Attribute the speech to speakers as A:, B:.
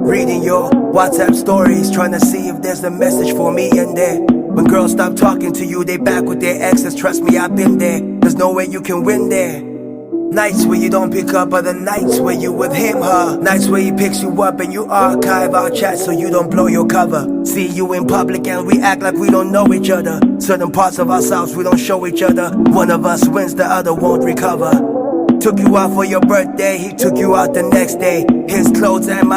A: Reading your WhatsApp stories, trying to see if there's a message for me in there. When girls stop talking to you, they back with their exes. Trust me, I've been there. There's no way you can win there. Nights where you don't pick up are the nights where you with him, her. Nights where he picks you up and you archive our chat so you don't blow your cover. See you in public and we act like we don't know each other. Certain parts of ourselves we don't show each other. One of us wins, the other won't recover. Took you out for your birthday, he took you out the next day. His clothes and my